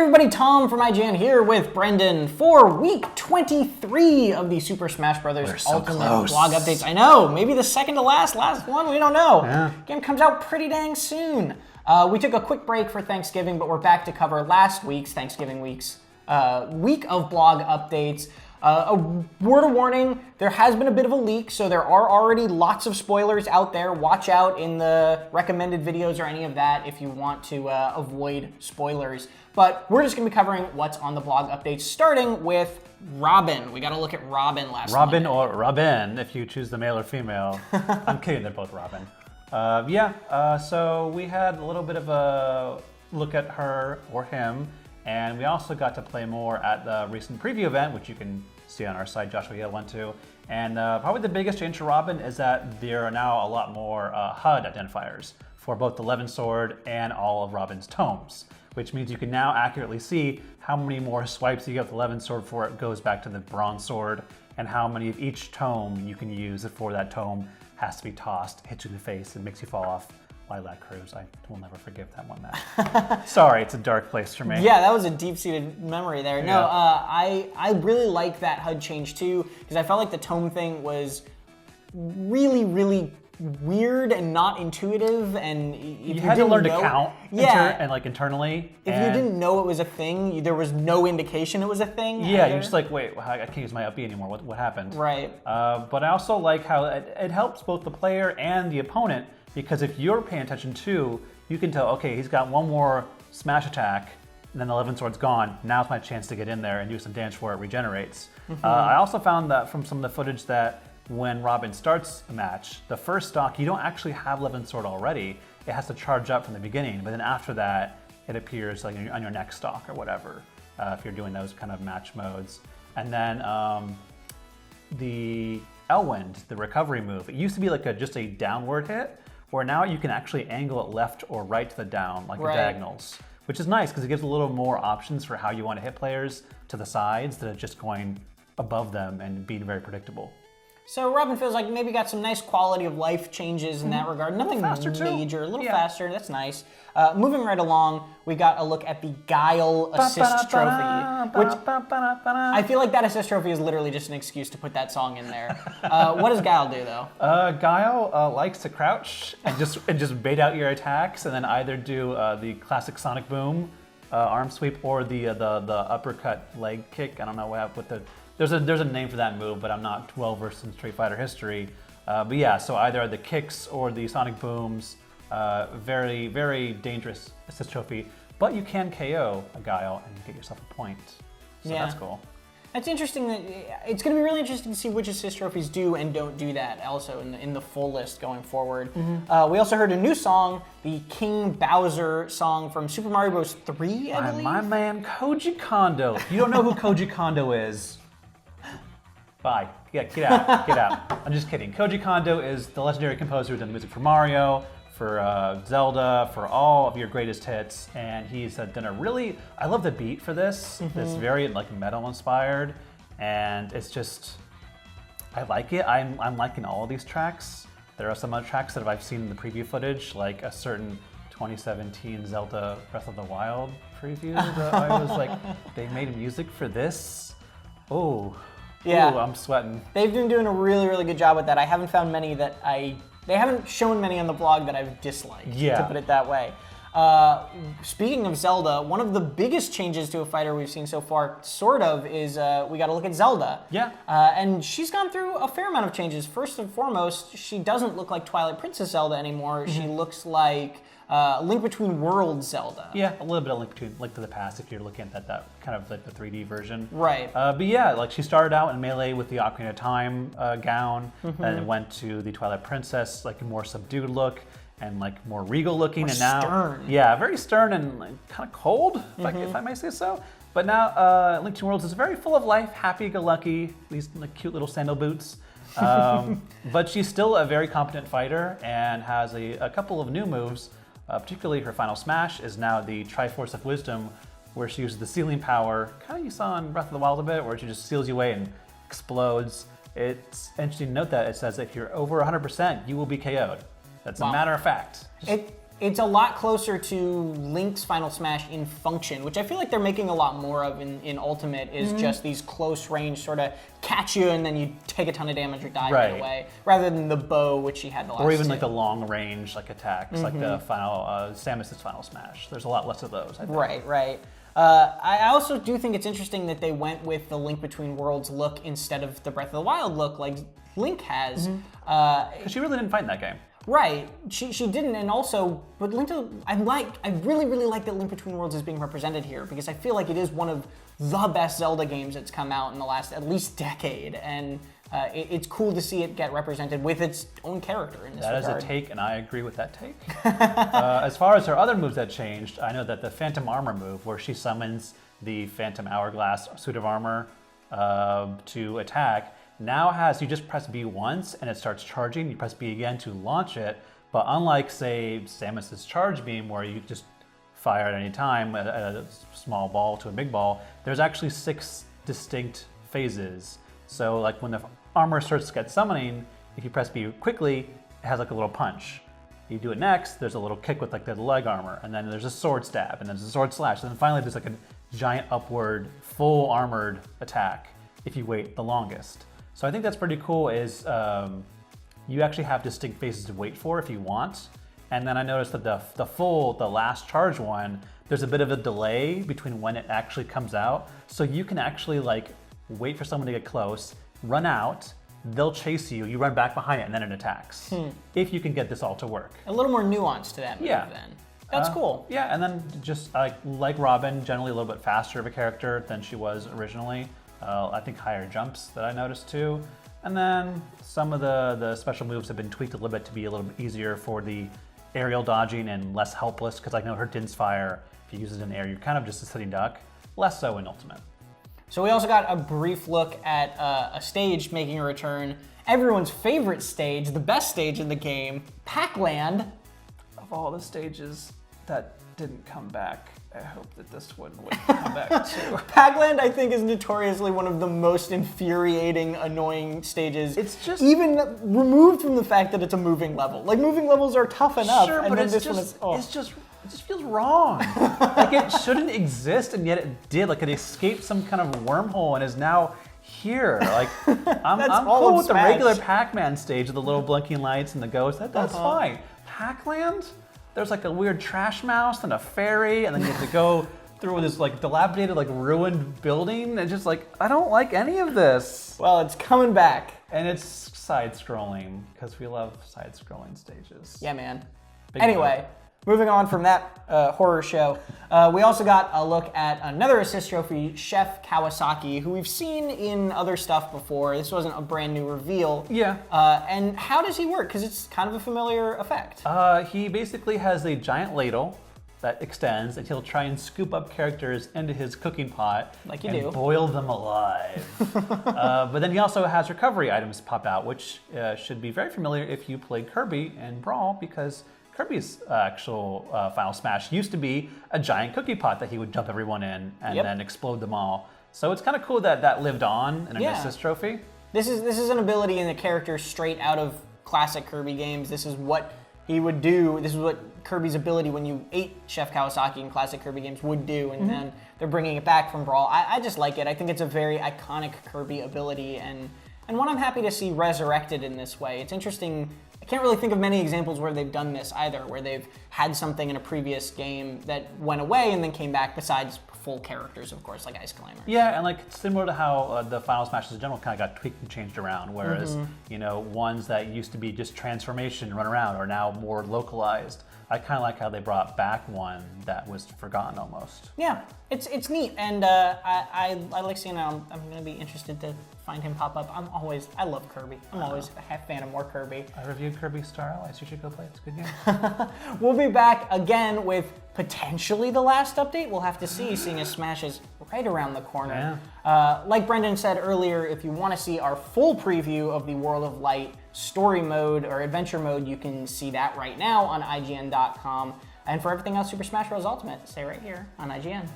everybody, Tom from IGN here with Brendan for week 23 of the Super Smash Bros. Ultimate blog updates. I know, maybe the second to last one, we don't know. Yeah. Game comes out pretty dang soon. We took a quick break for Thanksgiving, but we're back to cover last week's Thanksgiving week's week of blog updates. A word of warning, there has been a bit of a leak, so there are already lots of spoilers out there. Watch out in the recommended videos or any of that if you want to avoid spoilers. But we're just going to be covering what's on the blog updates, starting with Robin. We got to look at Robin last Robin Monday. or Robin, if you choose the male or female. I'm kidding, they're both Robin. So we had a little bit of a look at her or him, and we also got to play more at the recent preview event, which you can see on our site, Joshua Yale went to. And probably the biggest change to Robin is that there are now a lot more HUD identifiers for both the Levin Sword and all of Robin's tomes, which means you can now accurately see how many more swipes you get with the Levin Sword before it goes back to the Bronze Sword, and how many of each tome you can use before that tome has to be tossed, hits you in the face, and makes you fall off. Lilac Cruise, I will never forgive that one, Matt. Sorry, it's a dark place for me. Yeah, that was a deep-seated memory there. Yeah. No, I really like that HUD change too, because I felt like the tome thing was really, really weird and not intuitive, and if you had to learn to count yeah, internally. If you didn't know it was a thing, there was no indication it was a thing. Yeah, either. you're just like, wait, I can't use my up B anymore. What happened? Right. But I also like how it helps both the player and the opponent, because if you're paying attention too, you can tell, okay, he's got one more smash attack, and then the Levin Sword's gone. Now's my chance to get in there and do some damage before it regenerates. I also found that from some of the footage that when Robin starts a match, the first stock, you don't actually have Levin Sword already. It has to charge up from the beginning, but then after that, it appears like on your next stock or whatever, if you're doing those kind of match modes. And then the Elwind, the recovery move, it used to be like just a downward hit, where now you can actually angle it left or right to the down, like the diagonals, which is nice because it gives a little more options for how you want to hit players to the sides instead of just going above them and being very predictable. So Robin feels like maybe got some nice quality of life changes in that regard. Nothing major, a little faster, that's nice. Moving right along, we got a look at the Guile Assist Trophy, which I feel like that Assist Trophy is literally just an excuse to put that song in there. What does Guile do though? Guile likes to crouch and just bait out your attacks, and then either do the classic Sonic Boom arm sweep or the uppercut leg kick. I don't know what the there's a name for that move, but I'm not well versed in Street Fighter history. But yeah, so either the kicks or the Sonic Booms, very, very dangerous assist trophy. But you can KO a Guile and get yourself a point. So that's cool. That's interesting. It's going to be really interesting to see which assist trophies do and don't do that also in the full list going forward. We also heard a new song, the King Bowser song from Super Mario Bros. 3, I believe? My man Koji Kondo. If you don't know who Koji Kondo is, bye. Yeah, get out. I'm just kidding. Koji Kondo is the legendary composer who did the music for Mario, for Zelda, for all of your greatest hits, and he's done a really, I love the beat for this. It's very like metal inspired, and it's just, I like it. I'm liking all of these tracks. There are some other tracks that I've seen in the preview footage, like a certain 2017 Zelda Breath of the Wild preview that I was like, they made music for this? Oh. Yeah. Ooh, I'm sweating. They've been doing a really, really good job with that. I haven't found many that they haven't shown many on the blog that I've disliked, to put it that way. Speaking of Zelda, one of the biggest changes to a fighter we've seen so far, sort of, is we got to look at Zelda. Yeah. And she's gone through a fair amount of changes. First and foremost, she doesn't look like Twilight Princess Zelda anymore. She looks like Link Between Worlds Zelda. Yeah, a little bit of Link to the Past if you're looking at that kind of like the 3D version. Right. But yeah, like she started out in Melee with the Ocarina of Time gown, and went to the Twilight Princess, like a more subdued look and like more regal looking, and now stern. Yeah, very stern and like, kind of cold, if I may say so. But now Link Between Worlds is very full of life, happy-go-lucky, these like cute little sandal boots. But she's still a very competent fighter and has a couple of new moves. Particularly her final smash is now the Triforce of Wisdom, where she uses the sealing power, kind of you saw in Breath of the Wild a bit, where she just seals you away and explodes. It's interesting to note that it says if you're over 100%, you will be KO'd. That's a matter of fact. It It's a lot closer to Link's Final Smash in function, which I feel like they're making a lot more of in Ultimate, is just these close range sort of catch you and then you take a ton of damage or die right away, rather than the bow, which he had the last Or even two. like the long range like attacks, like the final Samus's Final Smash. There's a lot less of those, I think. Right. I also do think it's interesting that they went with the Link Between Worlds look instead of the Breath of the Wild look like Link has. Because she really didn't fight in that game. Right, she didn't, and also, but I really like that Link Between Worlds is being represented here, because I feel like it is one of the best Zelda games that's come out in the last at least decade, and it's cool to see it get represented with its own character in this regard. That is a take, and I agree with that take. As far as her other moves that changed, I know that the Phantom Armor move, where she summons the Phantom Hourglass suit of armor to attack, now has, you just press B once and it starts charging, you press B again to launch it, but unlike, say, Samus's Charge Beam, where you just fire at any time at a small ball to a big ball, there's actually 6 distinct phases. So like when the armor starts to get summoning, if you press B quickly, it has like a little punch. You do it next, there's a little kick with like the leg armor, and then there's a sword stab, and then there's a sword slash, and then finally there's like a giant upward, full armored attack if you wait the longest. So I think that's pretty cool, is you actually have distinct phases to wait for if you want. And then I noticed that the last charge one, there's a bit of a delay between when it actually comes out. So you can actually like wait for someone to get close, run out, they'll chase you, you run back behind it, and then it attacks. If you can get this all to work. A little more nuance to that move then. That's cool. Yeah, and then just like Robin, generally a little bit faster of a character than she was originally. I think higher jumps that I noticed too. And then some of the special moves have been tweaked a little bit to be a little bit easier for the aerial dodging and less helpless, because I know her Din's Fire, if you use it in the air, you're kind of just a sitting duck. Less so in Ultimate. So we also got a brief look at a stage making a return. Everyone's favorite stage, the best stage in the game, Pacland. Of all the stages that didn't come back, I hope that this one would come back too. Pacland, I think, is notoriously one of the most infuriating, annoying stages. It's just... even removed from the fact that it's a moving level. Like, moving levels are tough enough. Sure, and but then it's this just, one it just feels wrong. Like, it shouldn't exist, and yet it did. Like, it escaped some kind of wormhole and is now here. Like, I'm cool with the regular Pac-Man stage with the little blinking lights and the ghost. That's fine. Pacland? There's like a weird trash mouse and a fairy, and then you have to go through this like dilapidated, like ruined building. And just like, I don't like any of this. Well, it's coming back. And it's side-scrolling, because we love side-scrolling stages. Yeah, man. Big Anyway, deal. moving on from that horror show, we also got a look at another assist trophy, Chef Kawasaki, who we've seen in other stuff before. This wasn't a brand new reveal. Yeah. And how does he work? Because it's kind of a familiar effect. He basically has a giant ladle that extends, and he'll try and scoop up characters into his cooking pot Like you and do. boil them alive. But then he also has recovery items pop out, which should be very familiar if you played Kirby and Brawl, because Kirby's actual Final Smash used to be a giant cookie pot that he would dump everyone in and then explode them all. So it's kind of cool that that lived on in an assist trophy. This is an ability in the character straight out of classic Kirby games. This is what he would do. This is what Kirby's ability when you ate Chef Kawasaki in classic Kirby games would do, and then they're bringing it back from Brawl. I just like it. I think it's a very iconic Kirby ability, and one I'm happy to see resurrected in this way. It's interesting. I can't really think of many examples where they've done this either, where they've had something in a previous game that went away and then came back, besides full characters, of course, like Ice Climber. Yeah, and like similar to how the Final Smashes in general kind of got tweaked and changed around, whereas you know, ones that used to be just transformation and run around are now more localized. I kind of like how they brought back one that was forgotten almost. Yeah, it's neat, and I like seeing it. I'm going to be interested to find him pop up. I love Kirby. I'm always a fan of more Kirby. I reviewed Kirby Star Allies. You should go play it. It's a good game. We'll be back again with potentially the last update. We'll have to see, seeing as Smash is right around the corner. Like Brendan said earlier, if you want to see our full preview of the World of Light story mode or adventure mode, you can see that right now on IGN.com. And for everything else Super Smash Bros. Ultimate, stay right here on IGN.